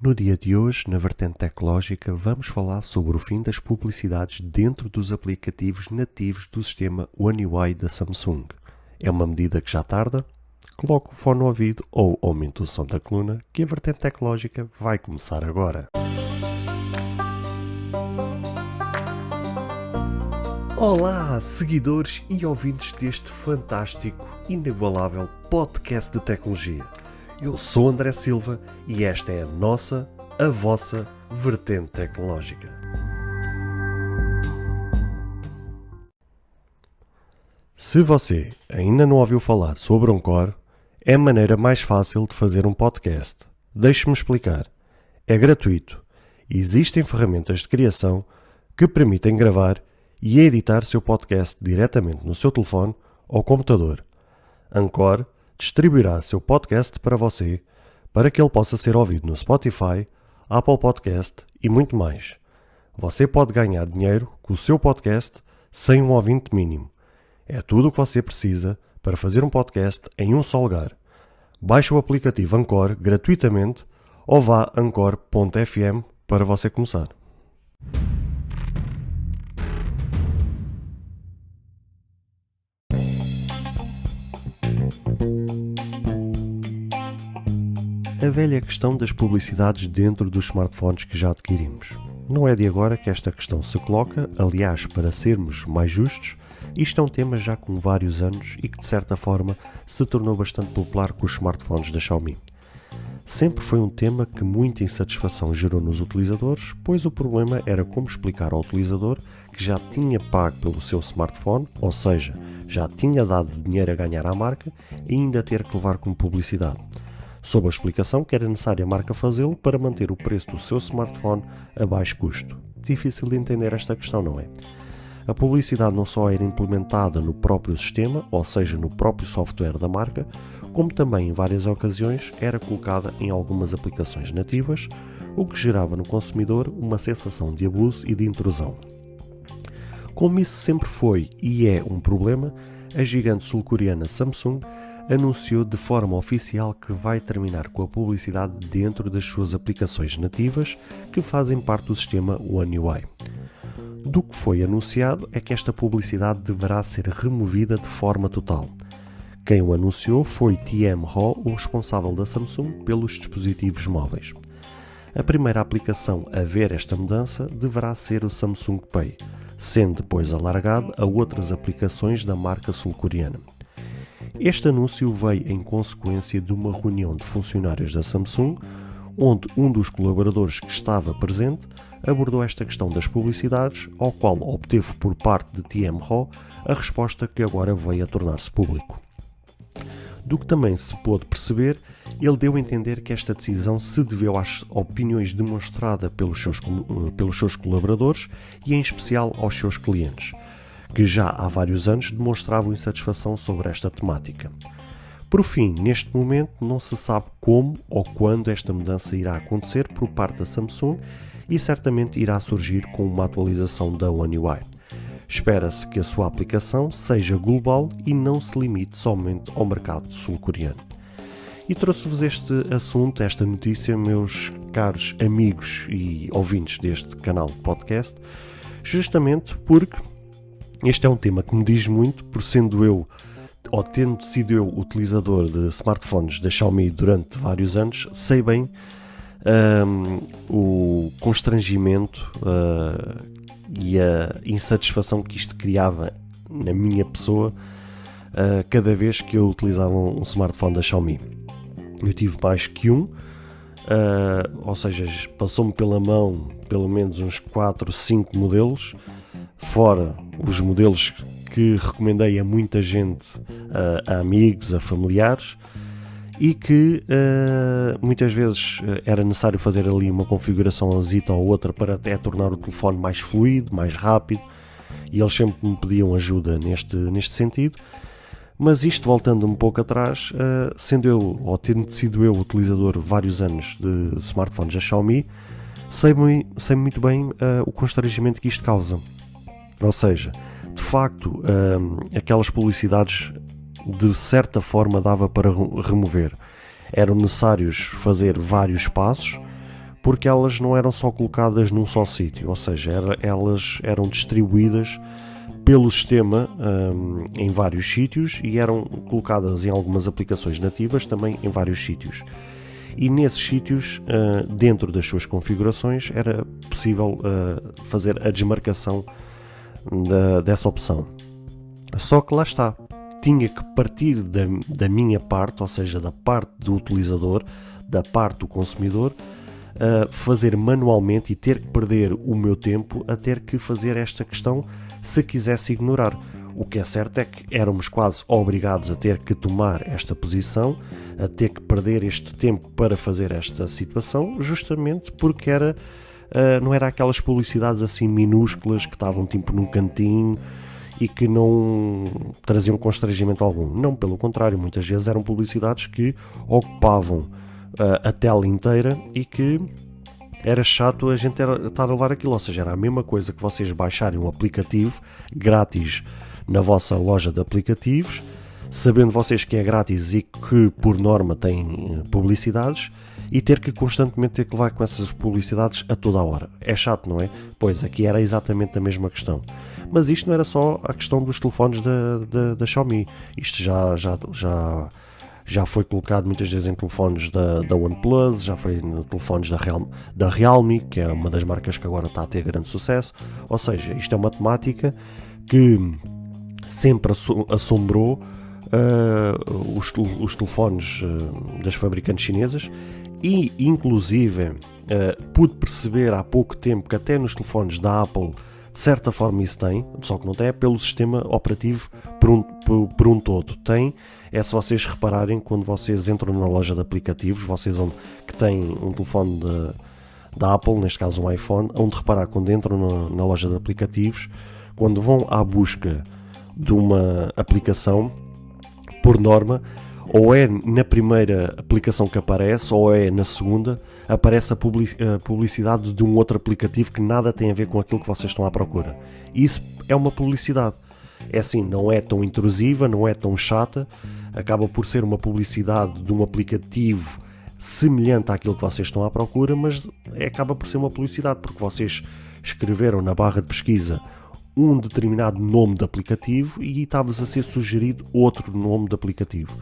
No dia de hoje, na vertente tecnológica, vamos falar sobre o fim das publicidades dentro dos aplicativos nativos do sistema One UI da Samsung. É uma medida que já tarda? Coloque o fone no ouvido ou aumente o som da coluna, que a vertente tecnológica vai começar agora. Olá, seguidores e ouvintes deste fantástico, inigualável podcast de tecnologia. Eu sou André Silva e esta é a vossa vertente tecnológica. Se você ainda não ouviu falar sobre Anchor, é a maneira mais fácil de fazer um podcast. Deixe-me explicar. É gratuito. Existem ferramentas de criação que permitem gravar e editar seu podcast diretamente no seu telefone ou computador. Anchor distribuirá seu podcast para você, para que ele possa ser ouvido no Spotify, Apple Podcast e muito mais. Você pode ganhar dinheiro com o seu podcast sem um ouvinte mínimo. É tudo o que você precisa para fazer um podcast em um só lugar. Baixe o aplicativo Anchor gratuitamente ou vá a anchor.fm para você começar. A velha questão das publicidades dentro dos smartphones que já adquirimos. Não é de agora que esta questão se coloca, aliás, para sermos mais justos, isto é um tema já com vários anos e que de certa forma se tornou bastante popular com os smartphones da Xiaomi. Sempre foi um tema que muita insatisfação gerou nos utilizadores, pois o problema era como explicar ao utilizador que já tinha pago pelo seu smartphone, ou seja, já tinha dado dinheiro a ganhar à marca e ainda ter que levar como publicidade. Sob a explicação que era necessário a marca fazê-lo para manter o preço do seu smartphone a baixo custo. Difícil de entender esta questão, não é? A publicidade não só era implementada no próprio sistema, ou seja, no próprio software da marca, como também em várias ocasiões era colocada em algumas aplicações nativas, o que gerava no consumidor uma sensação de abuso e de intrusão. Como isso sempre foi e é um problema, a gigante sul-coreana Samsung anunciou de forma oficial que vai terminar com a publicidade dentro das suas aplicações nativas que fazem parte do sistema One UI. Do que foi anunciado é que esta publicidade deverá ser removida de forma total. Quem o anunciou foi TM Ho, o responsável da Samsung pelos dispositivos móveis. A primeira aplicação a ver esta mudança deverá ser o Samsung Pay, sendo depois alargado a outras aplicações da marca sul-coreana. Este anúncio veio em consequência de uma reunião de funcionários da Samsung, onde um dos colaboradores que estava presente abordou esta questão das publicidades, ao qual obteve por parte de TM Ho a resposta que agora veio a tornar-se público. Do que também se pôde perceber, ele deu a entender que esta decisão se deveu às opiniões demonstradas pelos seus colaboradores e em especial aos seus clientes, que já há vários anos demonstravam insatisfação sobre esta temática. Por fim, neste momento não se sabe como ou quando esta mudança irá acontecer por parte da Samsung e certamente irá surgir com uma atualização da One UI. Espera-se que a sua aplicação seja global e não se limite somente ao mercado sul-coreano. E trouxe-vos este assunto, esta notícia, meus caros amigos e ouvintes deste canal de podcast, justamente porque este é um tema que me diz muito, por sendo eu, ou tendo sido eu utilizador de smartphones da Xiaomi durante vários anos, sei bem o constrangimento e a insatisfação que isto criava na minha pessoa cada vez que eu utilizava um smartphone da Xiaomi. Eu tive mais que um, ou seja, passou-me pela mão pelo menos uns 4, 5 modelos, fora os modelos que recomendei a muita gente, a amigos, a familiares, e que muitas vezes era necessário fazer ali uma configuração ou outra para até tornar o telefone mais fluido, mais rápido, e eles sempre me pediam ajuda neste sentido. Mas isto voltando um pouco atrás, sendo eu, ou tendo sido eu utilizador vários anos de smartphones da Xiaomi, sei muito bem o constrangimento que isto causa. Ou seja, de facto, aquelas publicidades de certa forma dava para remover. Eram necessários fazer vários passos, porque elas não eram só colocadas num só sítio, ou seja, elas eram distribuídas pelo sistema em vários sítios e eram colocadas em algumas aplicações nativas também em vários sítios. E nesses sítios, dentro das suas configurações, era possível fazer a desmarcação dessa opção. Só que lá está, tinha que partir da minha parte, ou seja, da parte do utilizador, da parte do consumidor, fazer manualmente e ter que perder o meu tempo a ter que fazer esta questão se quisesse ignorar. O que é certo é que éramos quase obrigados a ter que tomar esta posição, a ter que perder este tempo para fazer esta situação, justamente porque não era aquelas publicidades assim minúsculas que estavam tipo num cantinho e que não traziam constrangimento algum. Não, pelo contrário, muitas vezes eram publicidades que ocupavam a tela inteira e que era chato a gente estar a levar aquilo, ou seja, era a mesma coisa que vocês baixarem um aplicativo grátis na vossa loja de aplicativos, sabendo vocês que é grátis e que por norma tem publicidades, e ter que constantemente ter que levar com essas publicidades a toda a hora. É chato, não é? Pois, aqui era exatamente a mesma questão. Mas isto não era só a questão dos telefones da Xiaomi. Isto já foi colocado muitas vezes em telefones da OnePlus, já foi em telefones da Realme, que é uma das marcas que agora está a ter grande sucesso. Ou seja, isto é uma temática que sempre assombrou os telefones das fabricantes chinesas e, inclusive, pude perceber há pouco tempo que até nos telefones da Apple, de certa forma, isso tem, só que não tem, é pelo sistema operativo por um todo. Tem, é se vocês repararem, quando vocês entram na loja de aplicativos, vocês que têm um telefone da Apple, neste caso um iPhone, onde reparar quando entram na loja de aplicativos, quando vão à busca de uma aplicação, por norma, ou é na primeira aplicação que aparece, ou é na segunda, aparece a publicidade de um outro aplicativo que nada tem a ver com aquilo que vocês estão à procura. Isso é uma publicidade. É assim, não é tão intrusiva, não é tão chata, acaba por ser uma publicidade de um aplicativo semelhante àquilo que vocês estão à procura, mas acaba por ser uma publicidade, porque vocês escreveram na barra de pesquisa um determinado nome de aplicativo e estava-vos a ser sugerido outro nome de aplicativo.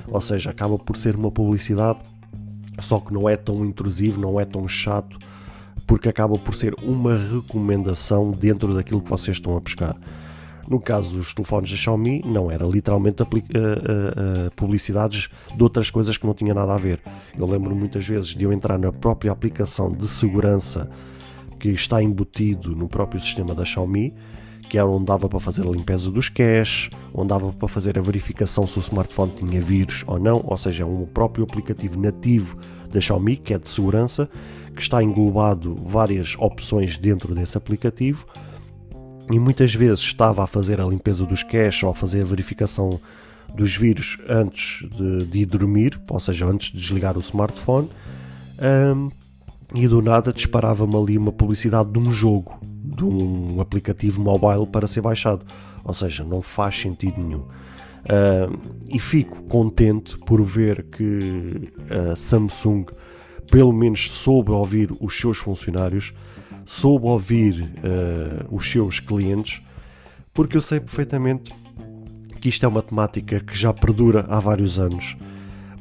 Ou seja, acaba por ser uma publicidade, só que não é tão intrusivo, não é tão chato, porque acaba por ser uma recomendação dentro daquilo que vocês estão a buscar. No caso dos telefones da Xiaomi, não, era literalmente publicidades de outras coisas que não tinha nada a ver. Eu lembro muitas vezes de eu entrar na própria aplicação de segurança que está embutido no próprio sistema da Xiaomi, que era onde dava para fazer a limpeza dos caches, onde dava para fazer a verificação se o smartphone tinha vírus ou não, ou seja, é um próprio aplicativo nativo da Xiaomi, que é de segurança, que está englobado várias opções dentro desse aplicativo, e muitas vezes estava a fazer a limpeza dos caches ou a fazer a verificação dos vírus antes de ir dormir, ou seja, antes de desligar o smartphone, e do nada disparava-me ali uma publicidade de um jogo, de um aplicativo mobile para ser baixado. Ou seja, não faz sentido nenhum. E fico contente por ver que a Samsung pelo menos soube ouvir os seus funcionários, soube ouvir os seus clientes, porque eu sei perfeitamente que isto é uma temática que já perdura há vários anos.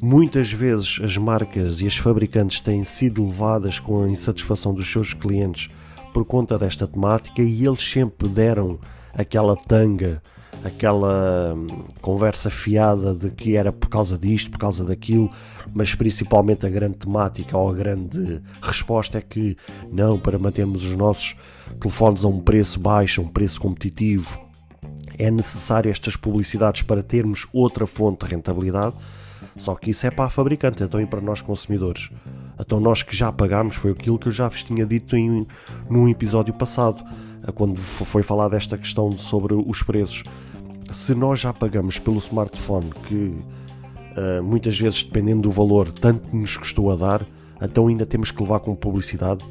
Muitas vezes as marcas e as fabricantes têm sido levadas com a insatisfação dos seus clientes por conta desta temática, e eles sempre deram aquela tanga, aquela conversa fiada de que era por causa disto, por causa daquilo, mas principalmente a grande temática ou a grande resposta é que não, para mantermos os nossos telefones a um preço baixo, a um preço competitivo, é necessário estas publicidades para termos outra fonte de rentabilidade. Só que isso é para a fabricante, então e para nós consumidores? Então nós que já pagámos, foi aquilo que eu já vos tinha dito num episódio passado, quando foi falar desta questão sobre os preços. Se nós já pagamos pelo smartphone, que muitas vezes, dependendo do valor, tanto nos custou a dar, então ainda temos que levar com publicidade.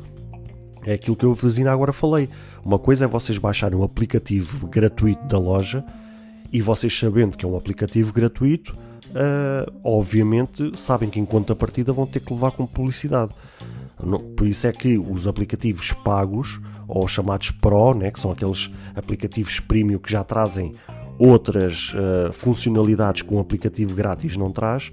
É aquilo que eu vos ainda agora falei. Uma coisa é vocês baixarem um aplicativo gratuito da loja, e vocês, sabendo que é um aplicativo gratuito, obviamente sabem que em contrapartida vão ter que levar com publicidade. Por isso é que os aplicativos pagos, ou chamados Pro, né, que são aqueles aplicativos premium que já trazem outras funcionalidades que um aplicativo grátis não traz,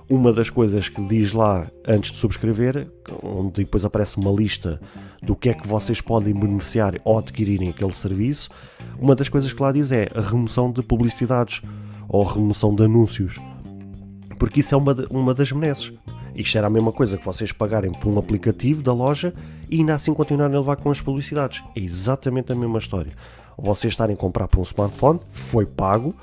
uma das coisas que diz lá antes de subscrever, onde depois aparece uma lista do que é que vocês podem beneficiar ou adquirirem aquele serviço, uma das coisas que lá diz é a remoção de publicidades ou a remoção de anúncios, porque isso é uma das benesses. Isto era a mesma coisa que vocês pagarem por um aplicativo da loja e ainda assim continuarem a levar com as publicidades. É exatamente a mesma história. Vocês estarem a comprar por um smartphone, foi pago,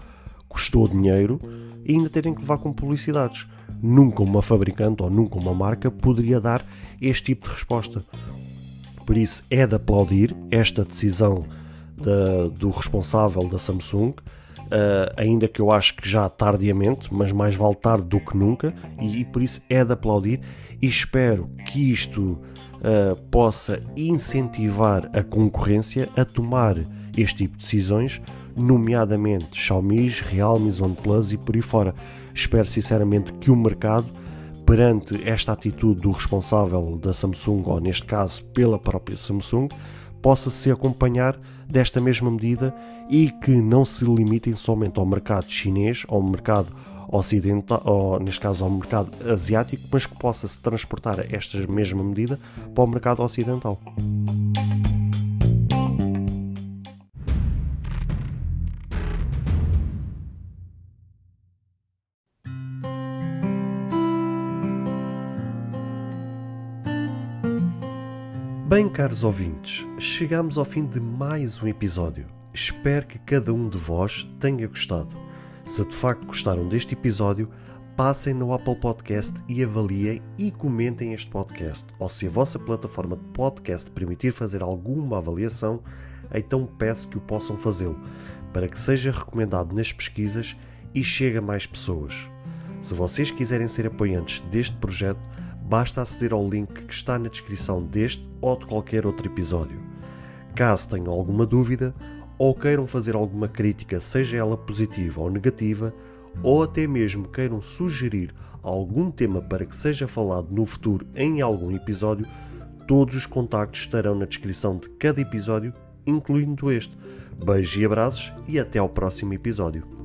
custou dinheiro e ainda terem que levar com publicidades. Nunca uma fabricante ou nunca uma marca poderia dar este tipo de resposta. Por isso é de aplaudir esta decisão do responsável da Samsung, ainda que eu acho que já tardiamente, mas mais vale tarde do que nunca, e por isso é de aplaudir, e espero que isto possa incentivar a concorrência a tomar este tipo de decisões, nomeadamente Xiaomi, Realme, OnePlus e por aí fora. Espero sinceramente que o mercado, perante esta atitude do responsável da Samsung, ou neste caso pela própria Samsung, possa se acompanhar desta mesma medida e que não se limitem somente ao mercado chinês, ao mercado ocidental, ou neste caso ao mercado asiático, mas que possa se transportar esta mesma medida para o mercado ocidental. Bem, caros ouvintes, chegamos ao fim de mais um episódio. Espero que cada um de vós tenha gostado. Se de facto gostaram deste episódio, passem no Apple Podcast e avaliem e comentem este podcast. Ou se a vossa plataforma de podcast permitir fazer alguma avaliação, então peço que o possam fazê-lo, para que seja recomendado nas pesquisas e chegue a mais pessoas. Se vocês quiserem ser apoiantes deste projeto, basta aceder ao link que está na descrição deste ou de qualquer outro episódio. Caso tenham alguma dúvida ou queiram fazer alguma crítica, seja ela positiva ou negativa, ou até mesmo queiram sugerir algum tema para que seja falado no futuro em algum episódio, todos os contactos estarão na descrição de cada episódio, incluindo este. Beijos e abraços e até ao próximo episódio.